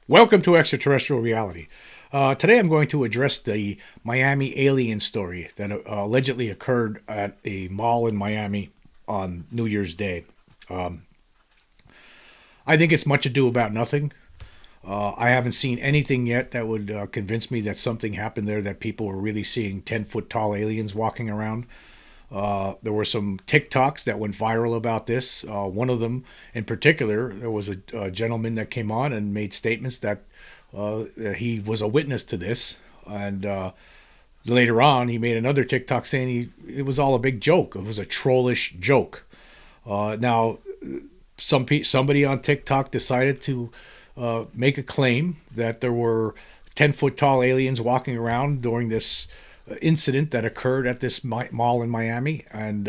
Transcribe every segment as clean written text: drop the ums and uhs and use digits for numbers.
Welcome to Extraterrestrial Reality. Today I'm going to address the Miami alien story that allegedly occurred at a mall in Miami on New Year's Day. Um, I think it's much ado about nothing. I haven't seen anything yet that would convince me that something happened there, that people were really seeing 10-foot tall aliens walking around. There were some TikToks that went viral about this. One of them, in particular, there was a gentleman that came on and made statements that he was a witness to this. And later on, he made another TikTok saying it was all a big joke. It was a trollish joke. Now, somebody on TikTok decided to make a claim that there were 10-foot tall aliens walking around during this incident that occurred at this mall in Miami, and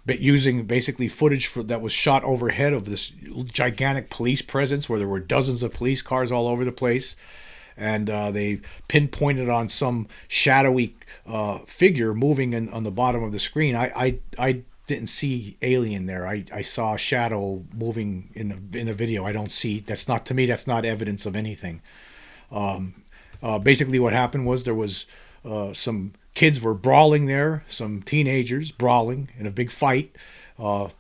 but using basically footage that was shot overhead of this gigantic police presence where there were dozens of police cars all over the place, and they pinpointed on some shadowy figure moving on the bottom of the screen. I didn't see alien there. I saw a shadow moving in a video. I don't see. That's not, to me, that's not evidence of anything. Basically, what happened was there was some kids were brawling there, some teenagers brawling in a big fight.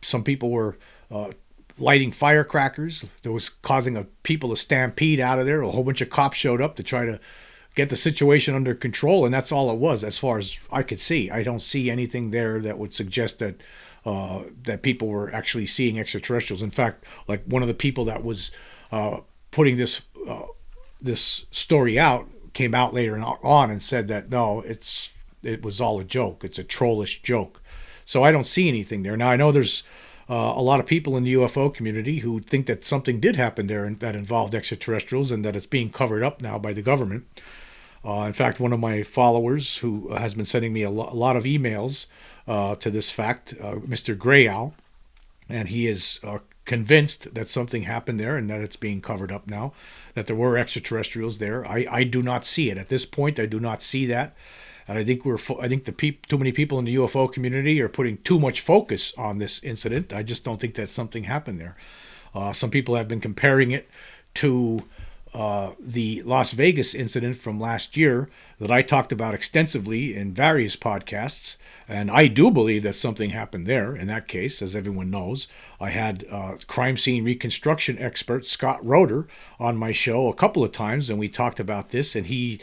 Some people were lighting firecrackers. There was causing people to stampede out of there. A whole bunch of cops showed up to try to get the situation under control, and that's all it was as far as I could see. I don't see anything there that would suggest that that people were actually seeing extraterrestrials. In fact, like one of the people that was putting this story out came out later on and said that no, it was all a joke. It's a trollish joke. So I don't see anything there. Now I know there's a lot of people in the UFO community who think that something did happen there and that involved extraterrestrials, and that it's being covered up now by the government. In fact, one of my followers who has been sending me a lot of emails to this fact, Mr. Greenewald, and he is convinced that something happened there and that it's being covered up now, that there were extraterrestrials there. I do not see it at this point. I do not see that, and I think too many people in the UFO community are putting too much focus on this incident. I just don't think that something happened there. Some people have been comparing it to the Las Vegas incident from last year that I talked about extensively in various podcasts, and I do believe that something happened there in that case, as everyone knows. I had crime scene reconstruction expert Scott Roeder on my show a couple of times, and we talked about this, and he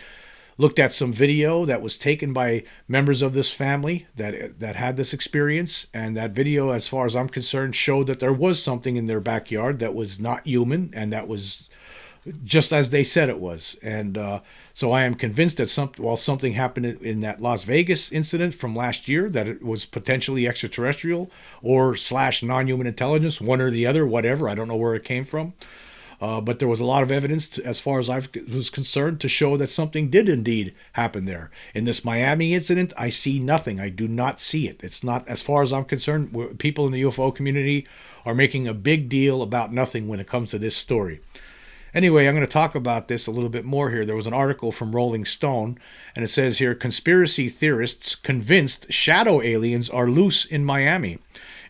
looked at some video that was taken by members of this family that had this experience, and that video, as far as I'm concerned, showed that there was something in their backyard that was not human, and that was just as they said it was. And so I am convinced that something happened in that Las Vegas incident from last year, that it was potentially extraterrestrial or / non-human intelligence, one or the other, whatever. I don't know where it came from. But there was a lot of evidence, as far as I was concerned, to show that something did indeed happen there. In this Miami incident, I see nothing. I do not see it. It's not, as far as I'm concerned, people in the UFO community are making a big deal about nothing when it comes to this story. Anyway, I'm going to talk about this a little bit more here. There was an article from Rolling Stone, and it says here, conspiracy theorists convinced shadow aliens are loose in Miami.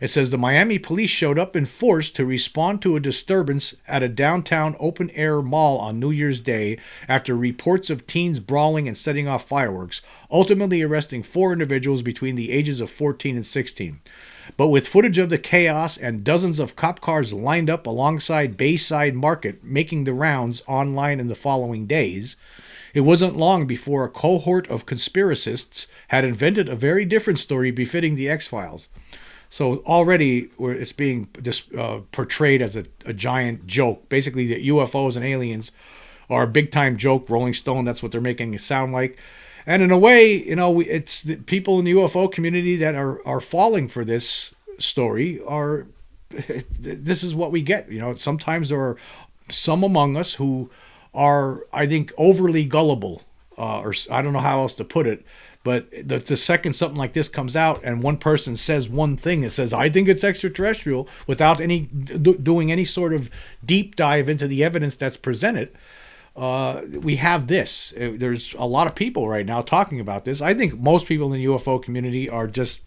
It says the Miami police showed up in force to respond to a disturbance at a downtown open-air mall on New Year's Day after reports of teens brawling and setting off fireworks, ultimately arresting 4 individuals between the ages of 14 and 16. But with footage of the chaos and dozens of cop cars lined up alongside Bayside Market making the rounds online in the following days, it wasn't long before a cohort of conspiracists had invented a very different story befitting the X-Files. So already it's being portrayed as a giant joke. Basically, that UFOs and aliens are a big-time joke. Rolling Stone, that's what they're making it sound like. And in a way, it's the people in the UFO community that are falling for this story. This is what we get. Sometimes there are some among us who are, I think, overly gullible, or I don't know how else to put it. But the second something like this comes out and one person says one thing and says, I think it's extraterrestrial, without doing any sort of deep dive into the evidence that's presented, we have this. There's a lot of people right now talking about this. I think most people in the UFO community are just,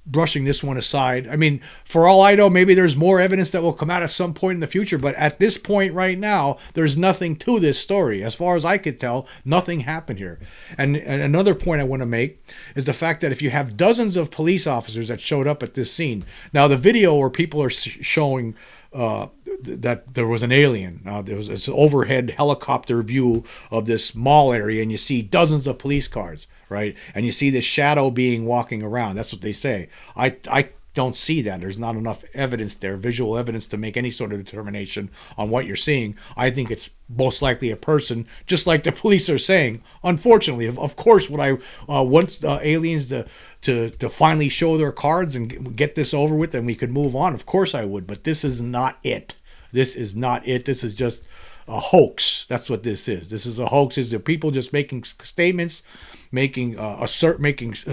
brushing this one aside. I mean, for all I know, maybe there's more evidence that will come out at some point in the future, but at this point right now, there's nothing to this story. As far as I could tell, nothing happened here. And another point I want to make is the fact that if you have dozens of police officers that showed up at this scene, now the video where people are showing that there was an alien. There was this overhead helicopter view of this mall area, and you see dozens of police cars, right? And you see this shadow being walking around. That's what they say. I don't see that. There's not enough evidence there, visual evidence, to make any sort of determination on what you're seeing. I think it's most likely a person, just like the police are saying. Unfortunately, of course, would I want aliens to finally show their cards and get this over with and we could move on? Of course I would, but this is not it. This is not it. This is just a hoax. That's what this is. This is a hoax. Is the people just making statements,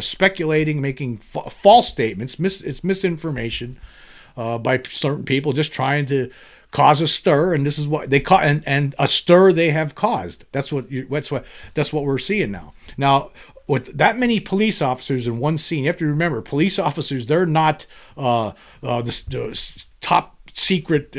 speculating, making false statements. It's misinformation by certain people, just trying to cause a stir. And this is what they call, and a stir they have caused. That's what we're seeing now. Now, with that many police officers in one scene, you have to remember, police officers, they're not the top secret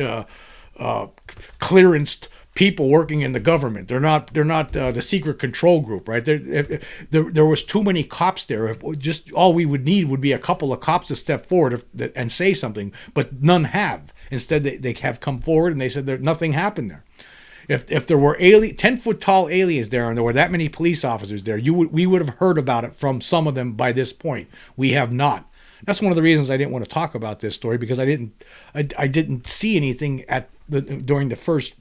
clearanced people working in the government. They're not the secret control group, right? There was too many cops there. Just all we would need would be a couple of cops to step forward and say something, but none have. Instead, they have come forward and they said that nothing happened there. If there were 10-foot tall aliens there and there were that many police officers there, we would have heard about it from some of them by this point. We have not. That's one of the reasons I didn't want to talk about this story, because I didn't see anything during the first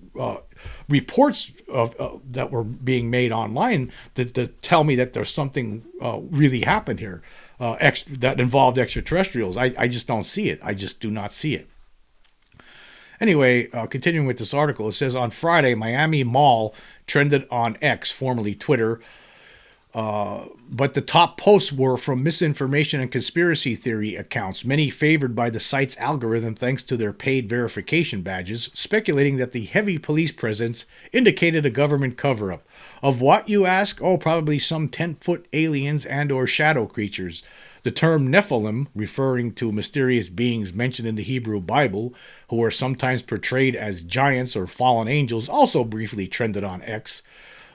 reports that were being made online that tell me that there's something really happened here that involved extraterrestrials. I just don't see it. I just do not see it. Anyway, continuing with this article, it says on Friday, Miami Mall trended on X, formerly Twitter, but the top posts were from misinformation and conspiracy theory accounts, many favored by the site's algorithm thanks to their paid verification badges, speculating that the heavy police presence indicated a government cover-up. Of what, you ask? Oh, probably some 10-foot aliens and or shadow creatures. The term Nephilim, referring to mysterious beings mentioned in the Hebrew Bible, who are sometimes portrayed as giants or fallen angels, also briefly trended on X.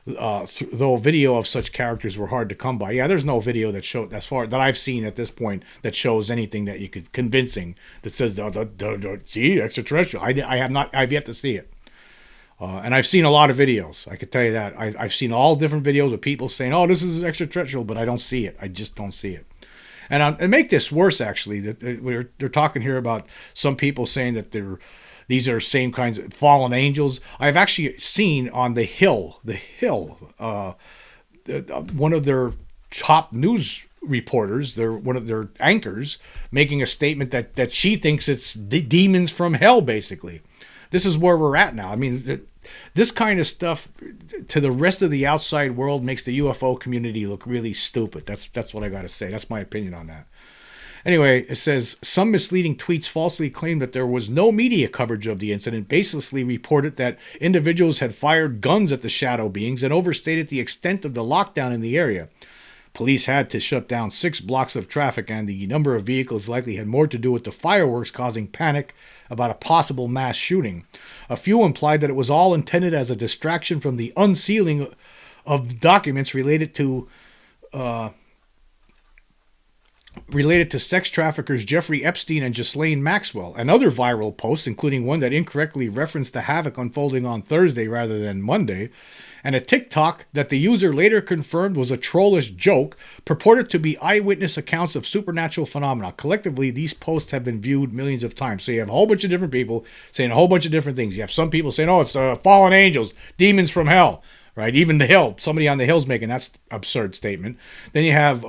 Though video of such characters were hard to come by. Yeah, there's no video that showed, as far that I've seen at this point, that shows anything that you could convincing that says see extraterrestrial. I've yet to see it. And I've seen a lot of videos. I could tell you that. I've seen all different videos of people saying, "Oh, this is extraterrestrial," but I don't see it. I just don't see it. And make this worse, actually, that they're talking here about some people saying that these are same kinds of fallen angels. I've actually seen on the Hill, one of their top news reporters, one of their anchors, making a statement that she thinks it's demons from hell, basically. This is where we're at now. I mean, this kind of stuff to the rest of the outside world makes the UFO community look really stupid. That's what I got to say. That's my opinion on that. Anyway, it says, some misleading tweets falsely claimed that there was no media coverage of the incident, baselessly reported that individuals had fired guns at the shadow beings, and overstated the extent of the lockdown in the area. Police had to shut down 6 blocks of traffic, and the number of vehicles likely had more to do with the fireworks causing panic about a possible mass shooting. A few implied that it was all intended as a distraction from the unsealing of documents related to sex traffickers Jeffrey Epstein and Ghislaine Maxwell, and other viral posts, including one that incorrectly referenced the havoc unfolding on Thursday rather than Monday, and a TikTok that the user later confirmed was a trollish joke, purported to be eyewitness accounts of supernatural phenomena. Collectively, these posts have been viewed millions of times. So you have a whole bunch of different people saying a whole bunch of different things. You have some people saying, oh, it's fallen angels, demons from hell, right? Even the Hill, somebody on the Hill's making that absurd statement. Then you have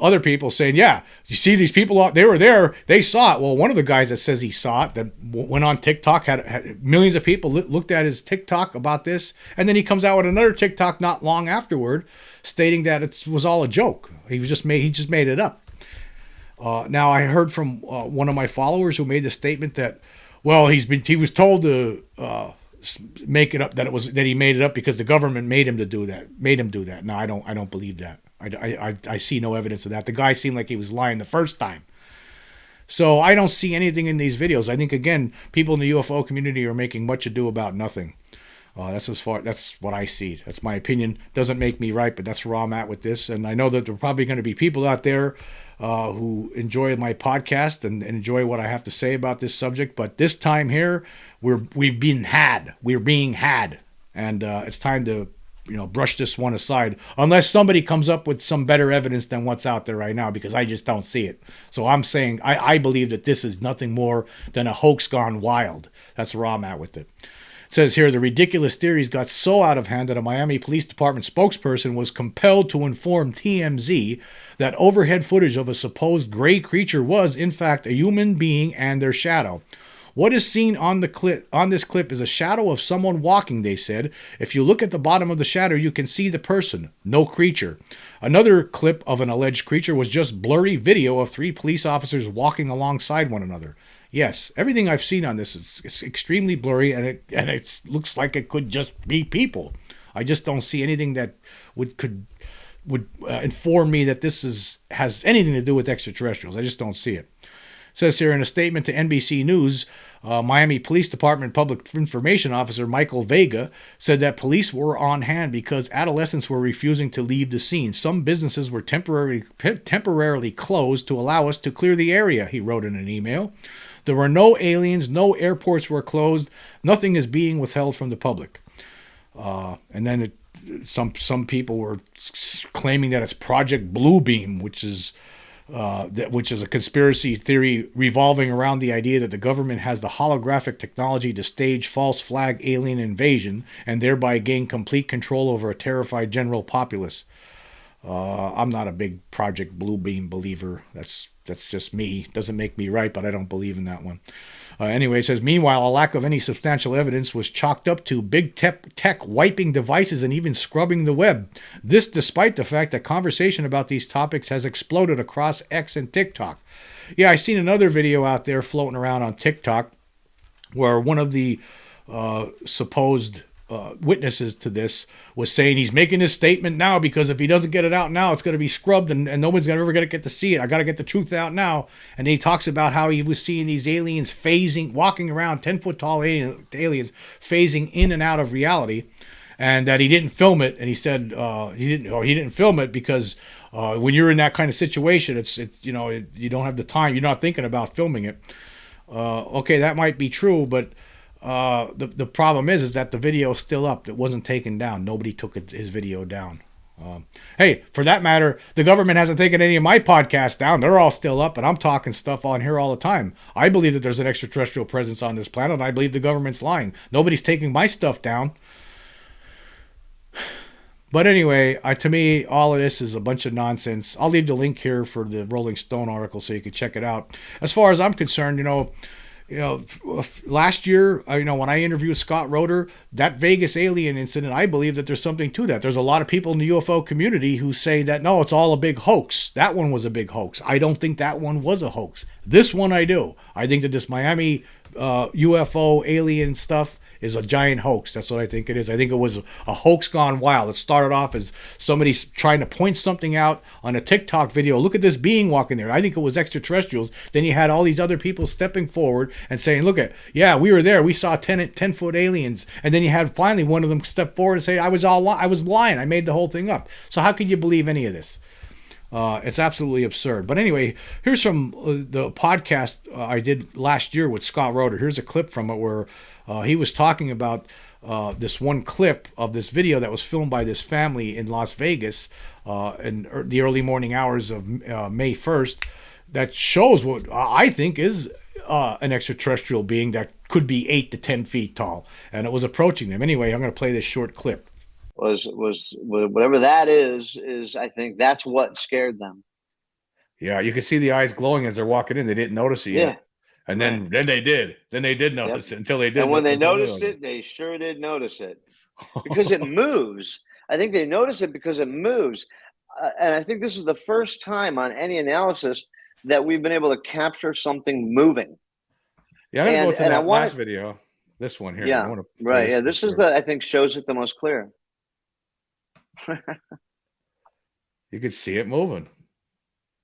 other people saying, yeah, you see these people, they were there, they saw it. Well, one of the guys that says he saw it, that went on TikTok, had millions of people looked at his TikTok about this, and then he comes out with another TikTok not long afterward stating that it was all a joke. He just made it up. Now, I heard from one of my followers who made the statement that, well, he was told to make it up, that he made it up because the government made him do that. No, I don't believe that. I see no evidence of that. The guy seemed like he was lying the first time. So I don't see anything in these videos. I think, again, people in the UFO community are making much ado about nothing. That's what I see. That's my opinion. Doesn't make me right, but that's where I'm at with this. And I know that there are probably going to be people out there who enjoy my podcast and enjoy what I have to say about this subject. But this time here, we've been had. We're being had, and it's time to brush this one aside. Unless somebody comes up with some better evidence than what's out there right now, because I just don't see it. So I'm saying I believe that this is nothing more than a hoax gone wild. That's where I'm at with it. It says here, the ridiculous theories got so out of hand that a Miami Police Department spokesperson was compelled to inform TMZ that overhead footage of a supposed gray creature was, in fact, a human being and their shadow. What is seen on this clip is a shadow of someone walking, they said. If you look at the bottom of the shadow, you can see the person, no creature. Another clip of an alleged creature was just blurry video of 3 police officers walking alongside one another. Yes, everything I've seen on this is extremely blurry, and it looks like it could just be people. I just don't see anything that would inform me that this has anything to do with extraterrestrials. I just don't see it. It says here in a statement to NBC News, Miami Police Department Public Information Officer Michael Vega said that police were on hand because adolescents were refusing to leave the scene. Some businesses were temporarily closed to allow us to clear the area, he wrote in an email. There were no aliens, no airports were closed, nothing is being withheld from the public. And then some people were claiming that it's Project Bluebeam, which is a conspiracy theory revolving around the idea that the government has the holographic technology to stage false flag alien invasion and thereby gain complete control over a terrified general populace. I'm not a big Project Bluebeam believer. That's just me. Doesn't make me right, but I don't believe in that one. Anyway, it says, meanwhile, a lack of any substantial evidence was chalked up to big tech wiping devices and even scrubbing the web. This despite the fact that conversation about these topics has exploded across X and TikTok. Yeah, I seen another video out there floating around on TikTok where one of the supposed witnesses to this was saying he's making this statement now because if he doesn't get it out now, it's going to be scrubbed and nobody's ever going to get to see it. I got to get the truth out now. And then he talks about how he was seeing these aliens walking around, 10-foot tall aliens phasing in and out of reality, and that he didn't film it. And he said he didn't film it because when you're in that kind of situation, you don't have the time. You're not thinking about filming it. Okay, that might be true, but the problem is that the video is still up. It wasn't taken down. Nobody took his video down. Hey, for that matter, the government hasn't taken any of my podcasts down. They're all still up, and I'm talking stuff on here all the time. I believe that there's an extraterrestrial presence on this planet, and I believe the government's lying. Nobody's taking my stuff down. But anyway, to me, all of this is a bunch of nonsense. I'll leave the link here for the Rolling Stone article so you can check it out. As far as I'm concerned, last year, when I interviewed Scott Roeder, that Vegas alien incident, I believe that there's something to that. There's a lot of people in the UFO community who say that, no, it's all a big hoax. That one was a big hoax. I don't think that one was a hoax. This one I do. I think that this Miami UFO alien stuff is a giant hoax. That's what I think it is. I think it was a hoax gone wild. It started off as somebody trying to point something out on a TikTok video. Look at this being walking there. I think it was extraterrestrials. Then you had all these other people stepping forward and saying, we were there. We saw 10-foot aliens. And then you had finally one of them step forward and say, I was lying. I made the whole thing up. So how could you believe any of this? It's absolutely absurd. But anyway, here's from the podcast I did last year with Scott Roeder. Here's a clip from it where he was talking about this one clip of this video that was filmed by this family in Las Vegas in the early morning hours of May 1st that shows what I think is an extraterrestrial being that could be 8 to 10 feet tall. And it was approaching them. Anyway, I'm going to play this short clip. Was whatever that is I think that's what scared them. Yeah, you can see the eyes glowing as they're walking in. They didn't notice it yet. And then they did. Then they did notice it until they did. And when they noticed it, they sure did notice it because it moves. I think they notice it because it moves. And I think this is the first time on any analysis that we've been able to capture something moving. Yeah, I'm going to go to that last video. This one here. Yeah, right. Yeah, this is I think shows it the most clear. You could see it moving.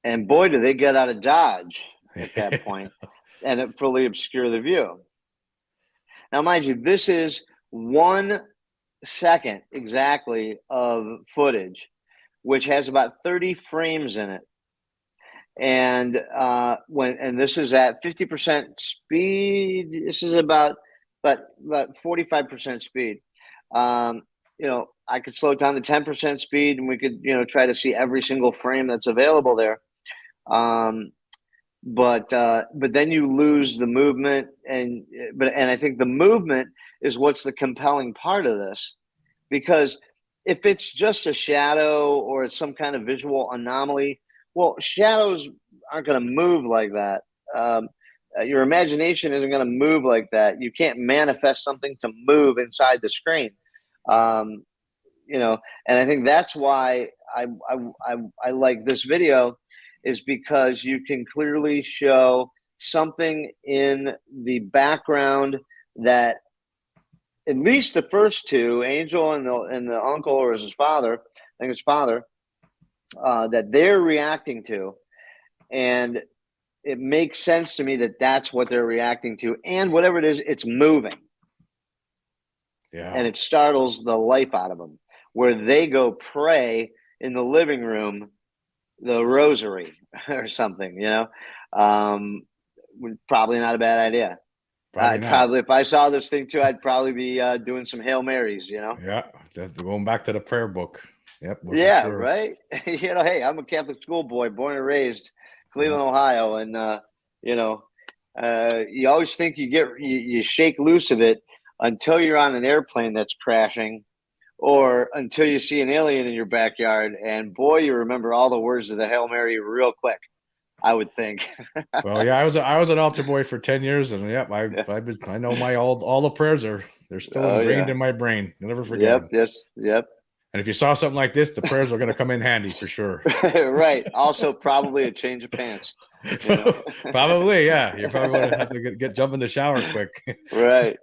And boy, do they get out of Dodge at that point, and it fully obscure the view. Now, mind you, this is 1 second exactly of footage, which has about 30 frames in it. And this is at 50% speed. This is about 45% speed. I could slow it down to 10% speed, and we could try to see every single frame that's available there. But then you lose the movement, and I think the movement is what's the compelling part of this, because if it's just a shadow or it's some kind of visual anomaly, well, shadows aren't going to move like that. Your imagination isn't going to move like that. You can't manifest something to move inside the screen. And I think that's why I like this video, is because you can clearly show something in the background that at least the first two, Angel and the uncle, or his father, I think his father, that they're reacting to. And it makes sense to me that that's what they're reacting to. And whatever it is, it's moving. Yeah. And it startles the life out of them, where they go pray in the living room, the rosary or something, probably not a bad idea. Probably, if I saw this thing too, I'd probably be doing some Hail Marys, Yeah, going back to the prayer book. Yep. Yeah, sure. right. Hey, I'm a Catholic schoolboy, born and raised Cleveland, Ohio, and you always think you shake loose of it until you're on an airplane that's crashing, or until you see an alien in your backyard, and boy, you remember all the words of the Hail Mary real quick, I would think. Well, yeah, I was an altar boy for 10 years, and I know all the prayers they're still ingrained in my brain. You'll never forget them. Yep. And if you saw something like this, the prayers are going to come in handy for sure. Right. Also, probably a change of pants. Probably, yeah. You're probably going to have to jump in the shower quick. Right.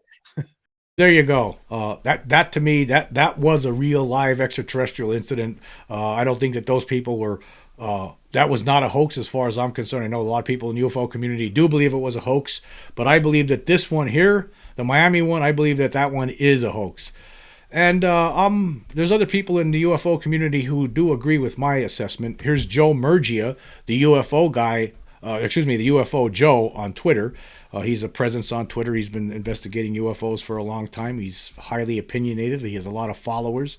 There you go. That to me, that was a real live extraterrestrial incident. I don't think that those people were. That was not a hoax as far as I'm concerned. I know a lot of people in the UFO community do believe it was a hoax, but I believe that this one here, the Miami one, I believe that one is a hoax. And there's other people in the UFO community who do agree with my assessment. Here's Joe Murgia, the UFO guy, the UFO Joe on Twitter. He's a presence on Twitter. He's been investigating UFOs for a long time. He's highly opinionated. He has a lot of followers.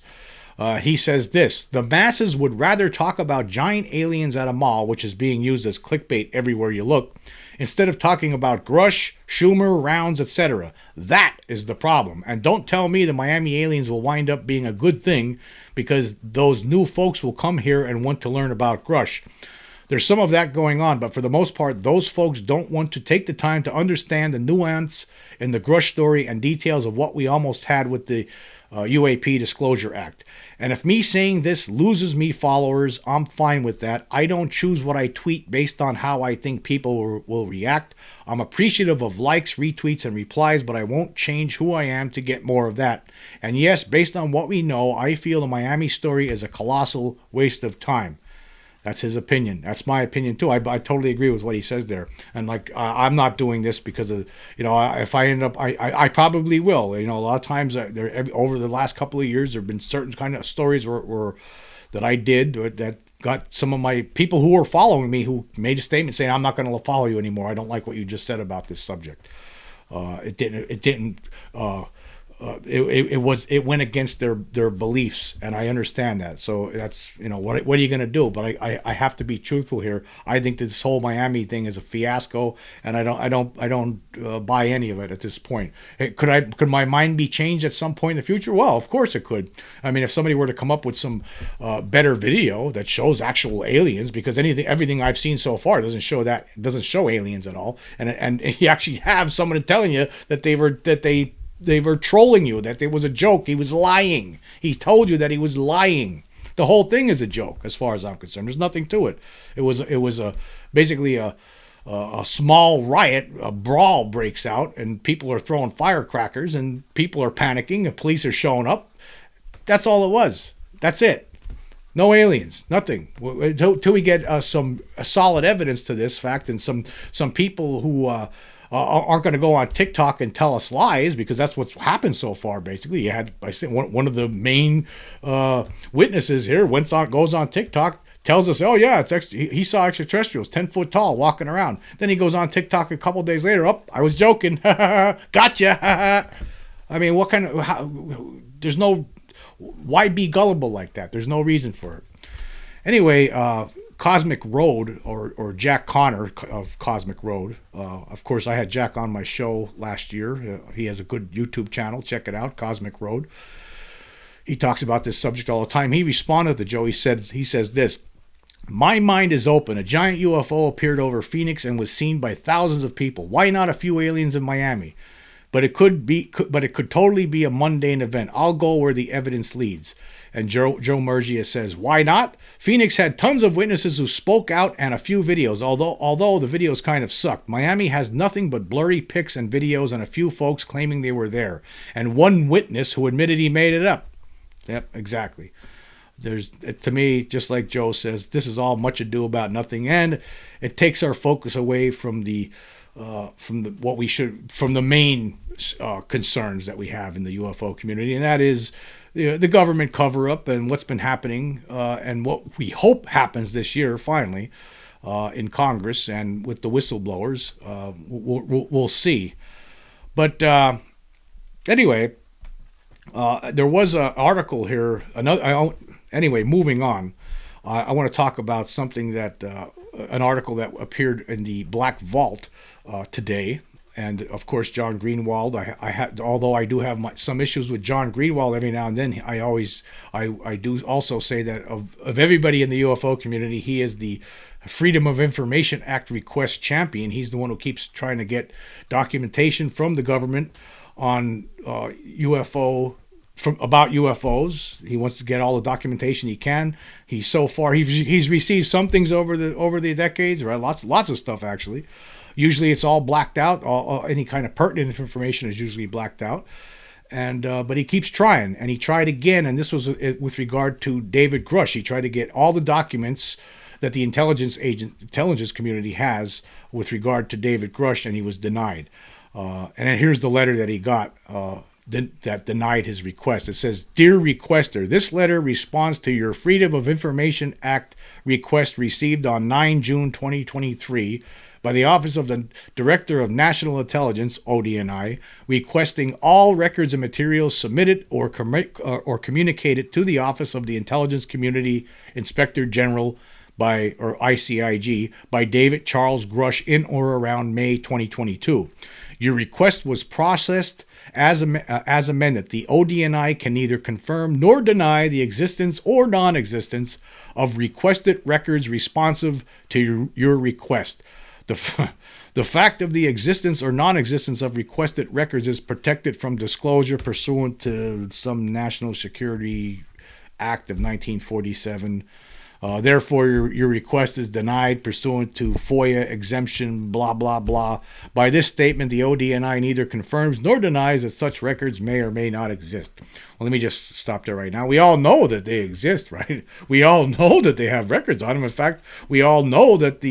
He says this: the masses would rather talk about giant aliens at a mall, which is being used as clickbait everywhere you look, instead of talking about Grusch, Schumer, Rounds, etc. That is the problem. And don't tell me the Miami aliens will wind up being a good thing, because those new folks will come here and want to learn about Grusch. There's some of that going on, but for the most part, those folks don't want to take the time to understand the nuance in the Grusch story and details of what we almost had with the UAP Disclosure Act. And if me saying this loses me followers, I'm fine with that. I don't choose what I tweet based on how I think people will react. I'm appreciative of likes, retweets, and replies, but I won't change who I am to get more of that. And yes, based on what we know, I feel the Miami story is a colossal waste of time. That's his opinion. That's my opinion too. I totally agree with what he says there. And I'm not doing this because of, if I end up, I probably will. A lot of times over the last couple of years, there have been certain kind of stories that I did that got some of my people who were following me who made a statement saying, I'm not going to follow you anymore. I don't like what you just said about this subject. It went against their beliefs, and I understand that. So that's, what are you going to do? But I have to be truthful here. I think this whole Miami thing is a fiasco, and I don't buy any of it at this point. Could my mind be changed at some point in the future? Well, of course it could. I mean, if somebody were to come up with some better video that shows actual aliens, because everything I've seen so far doesn't show aliens at all, and you actually have someone telling you that they were trolling you, that it was a joke. He was lying. He told you that he was lying. The whole thing is a joke, as far as I'm concerned. There's nothing to it. It was basically a small riot. A brawl breaks out, and people are throwing firecrackers, and people are panicking, and police are showing up. That's all it was. That's it. No aliens, nothing. Till we get some solid evidence to this fact, and some people who aren't going to go on TikTok and tell us lies, because that's what's happened so far. Basically, you had, I think, one of the main witnesses here goes on TikTok, tells us, oh yeah, he saw extraterrestrials 10 foot tall walking around. Then he goes on TikTok a couple days later. Oh, I was joking. Gotcha. I mean, what kind of? There's no. Why be gullible like that? There's no reason for it. Anyway, Cosmic Road, or Jack Connor of Cosmic Road. Of course, I had Jack on my show last year. He has a good YouTube channel. Check it out, Cosmic Road. He talks about this subject all the time. He responded to Joe. He says this: "My mind is open. A giant UFO appeared over Phoenix and was seen by thousands of people. Why not a few aliens in Miami? But it could totally be a mundane event. I'll go where the evidence leads." And Joe Murgia says, "Why not? Phoenix had tons of witnesses who spoke out and a few videos, although the videos kind of sucked. Miami has nothing but blurry pics and videos and a few folks claiming they were there. And one witness who admitted he made it up." Yep, exactly. To me, just like Joe says, this is all much ado about nothing, and it takes our focus away from the main concerns that we have in the UFO community, and that is the government cover-up and what's been happening, and what we hope happens this year finally in Congress and with the whistleblowers. We'll see. But anyway, there was an article here. Anyway, moving on. I want to talk about something that an article that appeared in the Black Vault today, and of course John Greenewald. Although I do have some issues with John Greenewald every now and then, I do also say that of everybody in the UFO community, he is the Freedom of Information Act request champion. He's the one who keeps trying to get documentation from the government on about UFOs. He wants to get all the documentation he can. He's received some things over the decades, right? Lots of stuff actually. Usually it's all blacked out. Any kind of pertinent information is usually blacked out. And but he keeps trying, and he tried again. And this was with regard to David Grusch. He tried to get all the documents that the intelligence community has with regard to David Grusch, and he was denied. And then here's the letter that he got that denied his request. It says, "Dear requester, this letter responds to your Freedom of Information Act request received on 9 June 2023 by the Office of the Director of National Intelligence, ODNI, requesting all records and materials submitted or communicated to the Office of the Intelligence Community Inspector General or ICIG by David Charles Grusch in or around May 2022. Your request was processed as amended. The ODNI can neither confirm nor deny the existence or non-existence of requested records responsive to your request. The fact of the existence or non-existence of requested records is protected from disclosure pursuant to some National Security Act of 1947. Therefore, your request is denied pursuant to FOIA exemption, blah, blah, blah. By this statement, the ODNI neither confirms nor denies that such records may or may not exist." Well, let me just stop there right now. We all know that they exist, right? We all know that they have records on them. In fact, we all know that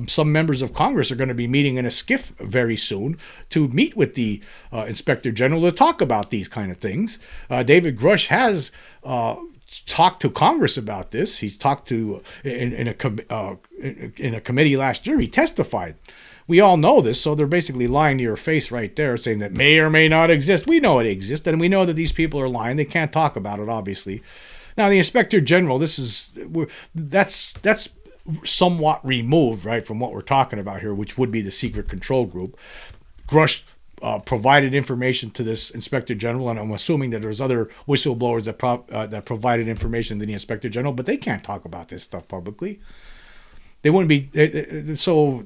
some members of Congress are going to be meeting in a skiff very soon to meet with the Inspector General to talk about these kind of things. David Grusch has talked to Congress about this. He's talked to in a committee last year. He testified. We all know this, so they're basically lying to your face right there, saying that may or may not exist. We know it exists, and we know that these people are lying. They can't talk about it, obviously. Now, the Inspector General, that's somewhat removed, right, from what we're talking about here, which would be the secret control group. Grusch provided information to this Inspector General, and I'm assuming that there's other whistleblowers that provided information to the Inspector General, but they can't talk about this stuff publicly. They wouldn't be. So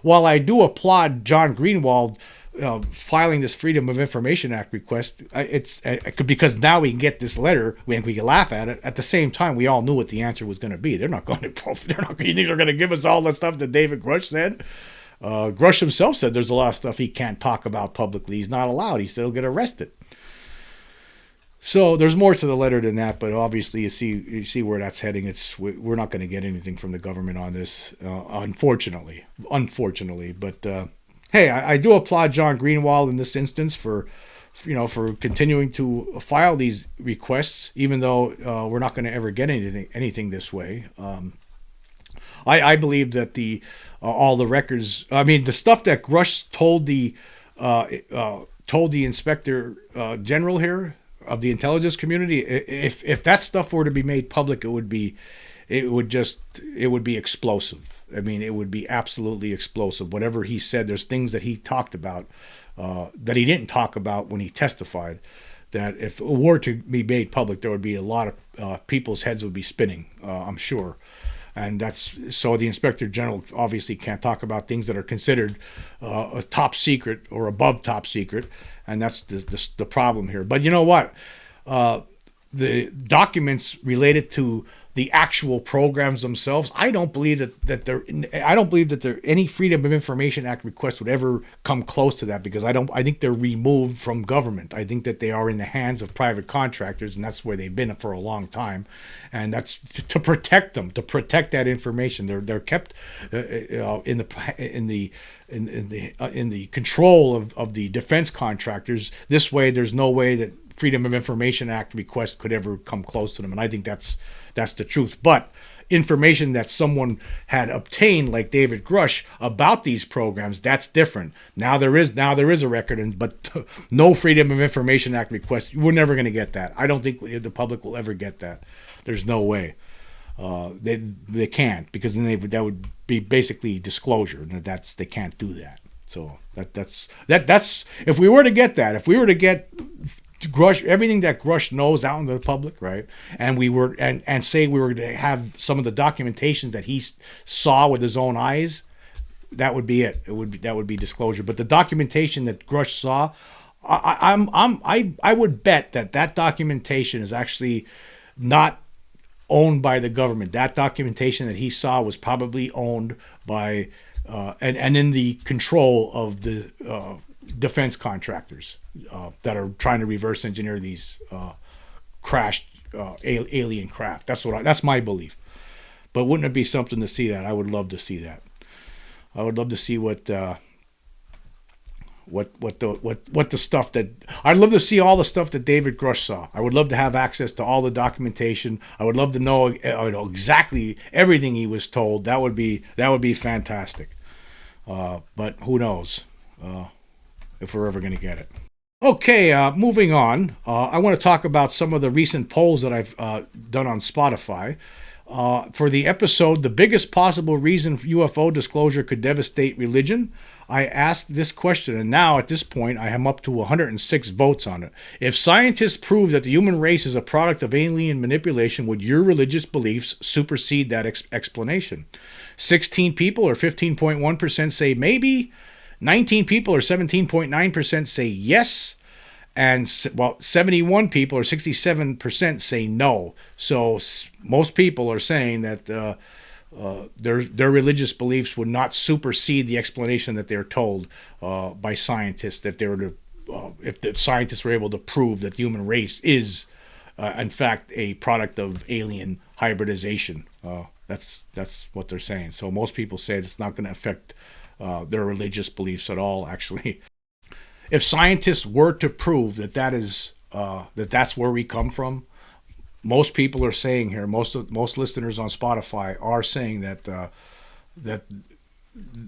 while I do applaud John Greenewald filing this Freedom of Information Act request, it's because now we can get this letter and we can laugh at it. At the same time, we all knew what the answer was going to be. They're not going to give us all the stuff that David Grusch said. Grusch himself said there's a lot of stuff he can't talk about publicly. He's not allowed. He said he'll get arrested. So there's more to the letter than that, but obviously you see where that's heading. We're not going to get anything from the government on this, unfortunately. But hey, I do applaud John Greenewald in this instance for continuing to file these requests, even though we're not going to ever get anything this way. I believe that all the records. I mean, the stuff that Grusch told the Inspector General here of the intelligence community, if that stuff were to be made public, it would be explosive. I mean, it would be absolutely explosive. Whatever he said, there's things that he talked about that he didn't talk about when he testified. That if it were to be made public, there would be a lot of people's heads would be spinning. I'm sure. And so the Inspector General obviously can't talk about things that are considered a top secret or above top secret, and that's the problem here. But you know what? The documents related to the actual programs themselves, I don't believe that any Freedom of Information Act request would ever come close to that, because I think they're removed from government. I think that they are in the hands of private contractors, and that's where they've been for a long time, and that's to protect them, to protect that information. They're kept in the control of the defense contractors. This way, there's no way that Freedom of Information Act request could ever come close to them, and I think that's the truth. But information that someone had obtained, like David Grusch, about these programs, that's different. Now there is a record, but no Freedom of Information Act request. We're never going to get that. I don't think the public will ever get that. There's no way. They can't, because then that would be basically disclosure, and they can't do that. So that's if we were to get that, if we were to get Grusch, everything that Grusch knows out into the public, right? And we were and say we were to have some of the documentations that he saw with his own eyes, that would be it. That would be disclosure. But the documentation that Grusch saw, I would bet that documentation is actually not owned by the government. That documentation that he saw was probably owned by and in the control of the defense contractors that are trying to reverse engineer these crashed alien craft. That's my belief. But wouldn't it be something to see that? I would love to see that. I would love to see what the stuff that I'd love to see all the stuff that David Grusch saw. I would love to have access to all the documentation. I would love to know exactly everything he was told. That would be fantastic. But who knows if we're ever going to get it. Okay, moving on. I want to talk about some of the recent polls that I've done on Spotify. For the episode, The Biggest Possible Reason UFO Disclosure Could Devastate Religion, I asked this question, and now at this point I am up to 106 votes on it. If scientists prove that the human race is a product of alien manipulation, would your religious beliefs supersede that explanation? 16 people, or 15.1%, say maybe. 19 people, or 17.9%, say yes. And 71 people, or 67%, say no. So most people are saying that their religious beliefs would not supersede the explanation that they're told by scientists if the scientists were able to prove that the human race is, in fact, a product of alien hybridization. That's what they're saying. So most people say it's not going to affect their religious beliefs at all, actually. If scientists were to prove that's where we come from, most people are saying here, most listeners on Spotify are saying that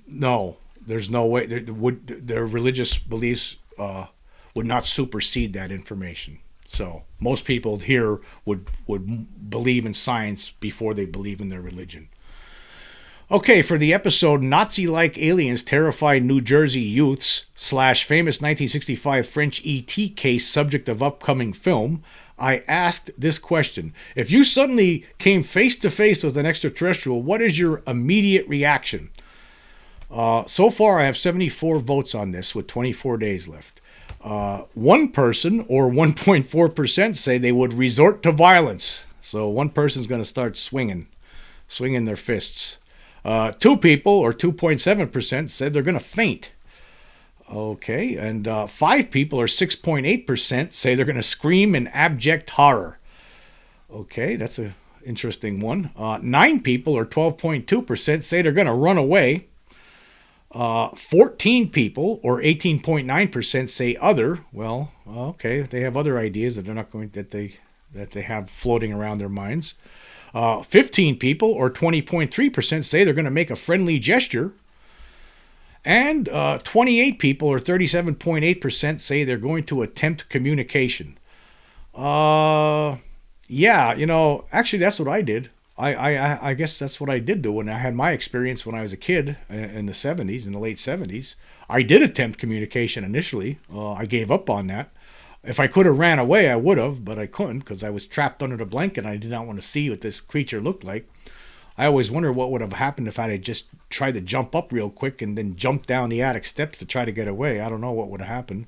no, there's no way their religious beliefs would not supersede that information. So most people here would believe in science before they believe in their religion. Okay, for the episode Nazi-like aliens terrify New Jersey youths / famous 1965 French E.T. case subject of upcoming film, I asked this question. If you suddenly came face to face with an extraterrestrial, what is your immediate reaction? So far, I have 74 votes on this with 24 days left. One person, or 1.4%, say they would resort to violence. So one person's going to start swinging their fists. Two people, or 2.7%, said they're going to faint. Okay, and 5 people, or 6.8%, say they're going to scream in abject horror. Okay, that's an interesting one. 9 people, or 12.2%, say they're going to run away. 14 people, or 18.9%, say other. Well, okay, they have other ideas that they're not going that they have floating around their minds. 15 people, or 20.3%, say they're going to make a friendly gesture. And 28 people, or 37.8%, say they're going to attempt communication. Yeah, actually, that's what I did. I guess that's what I did do when I had my experience when I was a kid in the 70s, in the late 70s. I did attempt communication initially. I gave up on that. If I could have ran away, I would have, but I couldn't because I was trapped under the blanket and I did not want to see what this creature looked like. I always wonder what would have happened if I had just tried to jump up real quick and then jump down the attic steps to try to get away. I don't know what would have happened.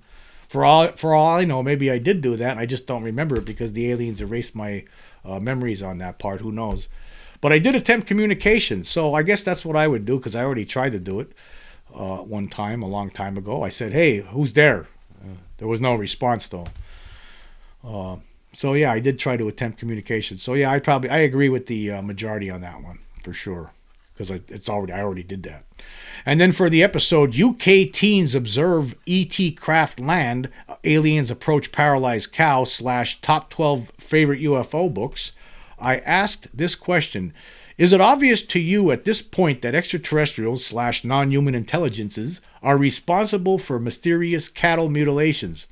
For all I know, maybe I did do that. And I just don't remember it because the aliens erased my memories on that part. Who knows? But I did attempt communication, so I guess that's what I would do because I already tried to do it one time, a long time ago. I said, "Hey, who's there?" There was no response though. So yeah, I did try to attempt communication. So yeah, I agree with the majority on that one for sure, because I already did that. And then for the episode, UK teens observe ET craft land, aliens approach paralyzed cow / top 12 favorite UFO books, I asked this question: is it obvious to you at this point that extraterrestrials / non-human intelligences are responsible for mysterious cattle mutilations?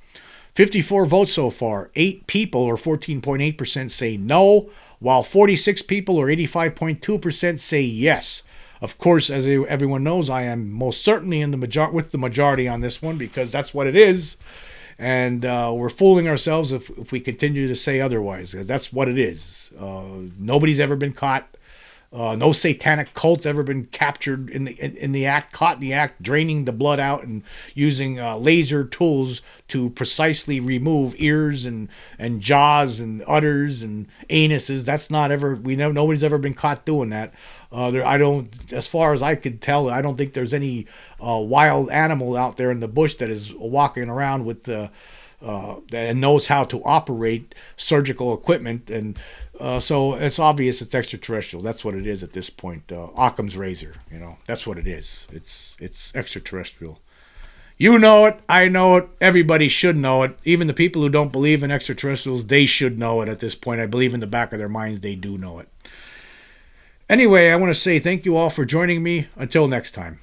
54 votes so far. 8 people, or 14.8%, say no, while 46 people, or 85.2%, say yes. Of course, as everyone knows, I am most certainly with the majority on this one because that's what it is. And we're fooling ourselves if we continue to say otherwise. That's what it is. Nobody's ever been caught. No satanic cult's ever been captured caught in the act, draining the blood out and using laser tools to precisely remove ears and jaws and udders and anuses. That's not ever. Nobody's ever been caught doing that. As far as I could tell, I don't think there's any wild animal out there in the bush that is walking around with the. And knows how to operate surgical equipment, and so it's obvious it's extraterrestrial. That's what it is at this point. Occam's razor, that's what it is. It's extraterrestrial. You know it, I know it, everybody should know it. Even the people who don't believe in extraterrestrials, they should know it at this point. I believe in the back of their minds they do know it. Anyway, I want to say thank you all for joining me. Until next time.